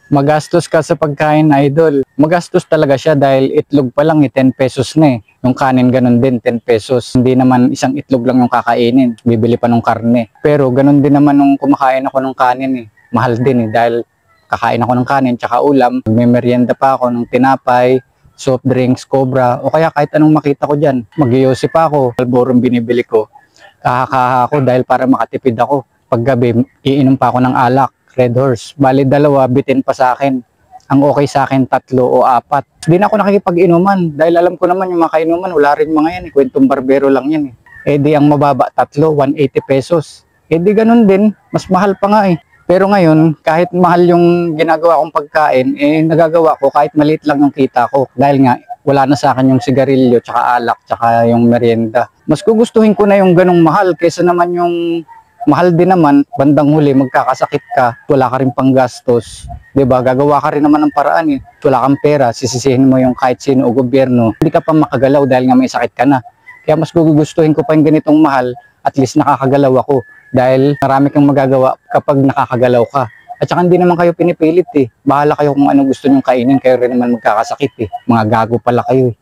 Magastos ka sa pagkain, idol. Magastos talaga siya dahil itlog pa lang 10 pesos na eh. Yung kanin ganun din, 10 pesos. Hindi naman isang itlog lang yung kakainin. Bibili pa ng karne. Pero ganun din naman nung kumakain ako ng kanin eh. Mahal din eh dahil kakain ako ng kanin tsaka ulam. May merienda pa ako ng tinapay, soft drinks, Cobra, o kaya kahit anong makita ko dyan. Mag-iosip pa ako. Alborong binibili ko. Kahakaha ako dahil para makatipid ako. Paggabi, iinom pa ako ng alak. Red Horse. Bali dalawa, bitin pa sa akin. Ang okay sa akin, 3 o 4. Di na ako nakikipag-inuman dahil alam ko naman yung mga kainuman, wala rin mga yan eh. Kwentong barbero lang yan eh. Eh di ang mababa, 3, 180 pesos. Eh di ganun din, mas mahal pa nga eh. Pero ngayon, kahit mahal yung ginagawa kong pagkain, eh nagagawa ko kahit maliit lang yung kita ko. Dahil nga, wala na sa akin yung sigarilyo, tsaka alak, tsaka yung merienda. Mas gugustuhin ko na yung ganong mahal kaysa naman yung mahal din naman, bandang huli magkakasakit ka, wala ka rin panggastos, 'di ba? Gagawa ka rin naman ng paraan eh. Wala kang pera, sisisihin mo yung kahit sino o gobyerno. Hindi ka pa makagalaw dahil nga may sakit ka na. Kaya mas gugustuhin ko pa yung ganitong mahal, at least nakakagalaw ako dahil marami kang magagawa kapag nakakagalaw ka. At saka hindi naman kayo pinipilit eh. Bahala kayo kung ano gusto nyong kainin, kayo rin naman magkakasakit eh. Mga gago pala kayo eh.